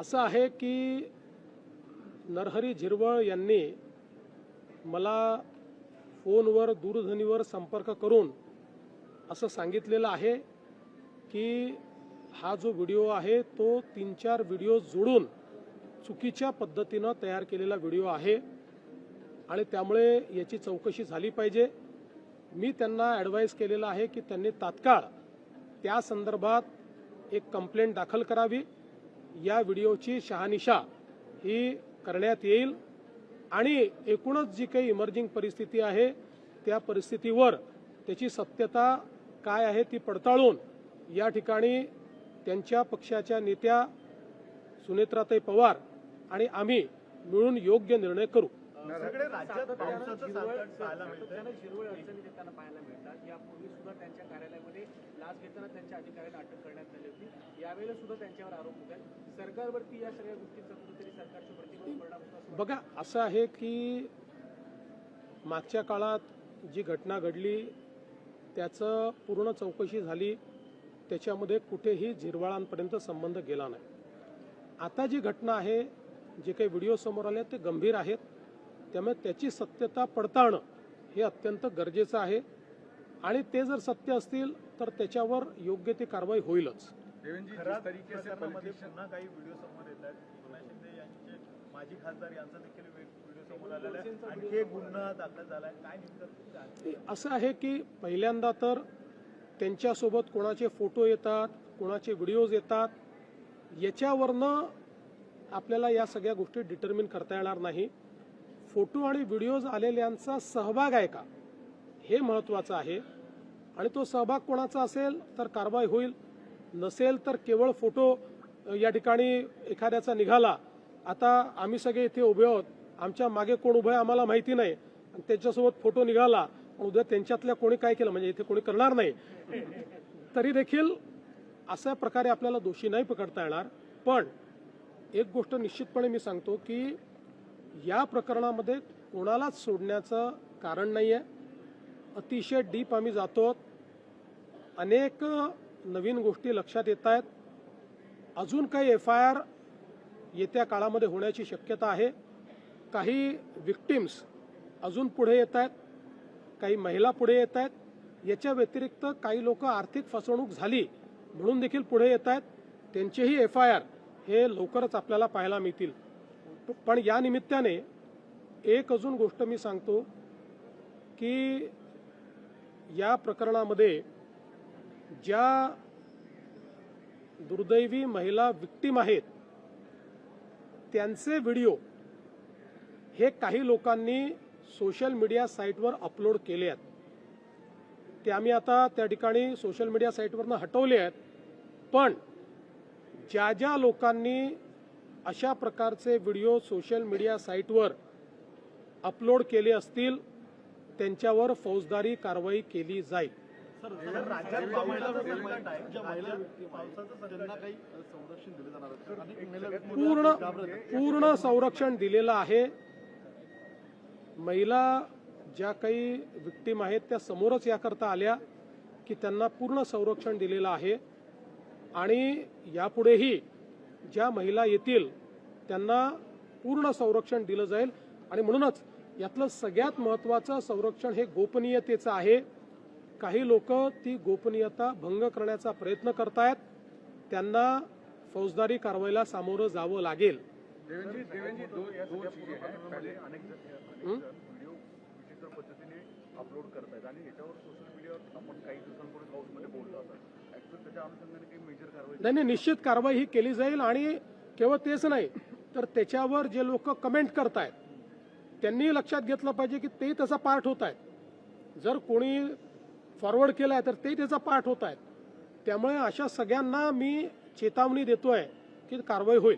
असं आहे की नरहरी झिरवळ यांनी मला फोनवर दूरध्वनीवर संपर्क करून असं सांगितलेलं आहे की हा जो व्हिडिओ आहे तो 3-4 व्हिडिओ जोडून चुकीच्या पद्धतीनं तयार केलेला व्हिडिओ आहे आणि त्यामुळे याची चौकशी झाली पाहिजे। मी त्यांना ॲडवाइस केलेलं आहे की त्यांनी तात्काळ त्या संदर्भात एक कंप्लेंट दाखल करावी। या व्हिडिओची शहानिशा ही करण्यात येईल आणि एकूणच जी काही इमर्जिंग परिस्थिती आहे त्या परिस्थितीवर त्याची सत्यता काय आहे ती पडताळून या ठिकाणी त्यांच्या पक्षाच्या नेत्या सुनेत्राताई पवार आणि आम्ही मिळून योग्य निर्णय करू। सगळे राज्यात पावसाचं संकट पाहायला मिळतंय। शिरवळ अडचणी देताना पाहायला मिळतात। यापूर्वी सुद्धा त्यांच्या कार्यालयामध्ये लाच घेताना त्यांच्या अधिकाऱ्यांना अटक करण्यात आली होती। यावेळेला सुद्धा त्यांच्यावर आरोप होत आहेत। सरकारवरती या सगळ्या गोष्टींचा कुठेतरी सरकारच्या प्रतिबंध परिणाम होतो। बघा असं आहे की मागच्या काळात जी घटना घडली त्याचं पूर्ण चौकशी झाली, त्याच्यामध्ये कुठेही झिरवाळांपर्यंत संबंध गेला नाही। आता जी घटना आहे, जे काही व्हिडिओ समोर आले ते गंभीर आहेत, त्यामुळे त्याची सत्यता पडताळणं हे अत्यंत गरजेचं आहे आणि ते जर सत्य असतील तर त्याच्यावर योग्य ती कारवाई होईलच। प्रकरणामध्ये पुन्हा काही व्हिडिओ समोर येत आहेत। एकनाथ शिंदे यांचे माजी खासदार यांचा देखील व्हिडिओ समोर आलेला आहे। आणखी एक गुन्हा दाखल झालाय। काय नेमकं असं आहे की पहिल्यांदा तर त्यांच्यासोबत कोणाचे फोटो येतात, कोणाचे व्हिडिओज येतात, याच्यावरनं आपल्याला या सगळ्या गोष्टी डिटर्मिन करता येणार नाही। फोटो आणि व्हिडिओज आलेल्यांचा सहभाग आहे का हे महत्त्वाचं आहे आणि तो सहभाग कोणाचा असेल तर कारवाई होईल, नसेल तर केवळ फोटो या ठिकाणी एखाद्याचा निघाला, आता आम्ही सगळे इथे उभे आहोत, आमच्या मागे कोण उभं आहे आम्हाला माहिती नाही आणि त्याच्यासोबत फोटो निघाला, उद्या त्यांच्यातल्या कोणी काय केलं म्हणजे इथे कोणी करणार नाही, तरी देखील अशा प्रकारे आपल्याला दोषी नाही पकडता येणार। पण एक गोष्ट निश्चितपणे मी सांगतो की या प्रकरणामध्ये कोणालाच सोडण्याचं कारण नाही आहे। अतिशय डीप आम्ही जातो, अनेक नवीन गोष्टी लक्षात येत आहेत, अजून काही FIR येत्या काळामध्ये होण्याची शक्यता आहे। काही विक्टिम्स अजून पुढे येत आहेत, काही महिला पुढे येत आहेत, याच्या व्यतिरिक्त काही लोक आर्थिक फसवणूक झाली म्हणून देखील पुढे येत आहेत, त्यांचेही FIR हे लवकरच आपल्याला पाहायला मिळतील। पण या निमित्ताने एक अजून गोष्ट मी सांगतो की या प्रकरणामध्ये ज्या दुर्दैवी महिला विक्टिम आहेत त्यांचे व्हिडिओ हे काही लोकांनी सोशल मीडिया साईटवर अपलोड केले आहेत। ते आम्ही आता त्या ठिकाणी सोशल मीडिया साईटवरनं हटवले आहेत, पण ज्या ज्या लोकांनी अशा प्रकारचे व्हिडिओ सोशल मीडिया साईटवर अपलोड केले असतील त्यांच्यावर फौजदारी कारवाई केली जाईल। राज्यात पावसाचं संकट आहे, ज्या महिला पावसाचं त्यांना काही संरक्षण दिले जाणार पूर्ण संरक्षण दिलेलं आहे। महिला ज्या काही विक्टिम आहेत त्या समोरच याकरता आल्या की त्यांना पूर्ण संरक्षण दिलेलं आहे आणि यापुढेही ज्या महिला येतील त्यांना पूर्ण संरक्षण दिलं जाईल आणि म्हणूनच यातलं सगळ्यात महत्त्वाचं संरक्षण हे गोपनीयतेचं आहे। काही लोक ती गोपनीयता भंग करण्याचा प्रयत्न करतायत, त्यांना फौजदारी कारवाईला सामोरं जावं लागेल। अपलोड करतायत आणि याच्यावर सोशल मीडियावर आपण काही दिवसांपूर्वी हाऊसमध्ये बोललो होता, ऍक्च्युअली त्याच्या अनुषंगाने काही मेजर कारवाई नाही, निश्चित कारवाई ही केली जाईल आणि केवळ तेच नाही तर त्याच्यावर जे लोक कमेंट करतायत त्यांनी लक्षात घेतलं पाहिजे की ते त्याचा पार्ट होत आहेत। जर कोणी फॉरवर्ड केलाय तर ते त्याचा पार्ट होत आहेत। त्यामुळे अशा सगळ्यांना मी चेतावणी देतोय की कारवाई होईल।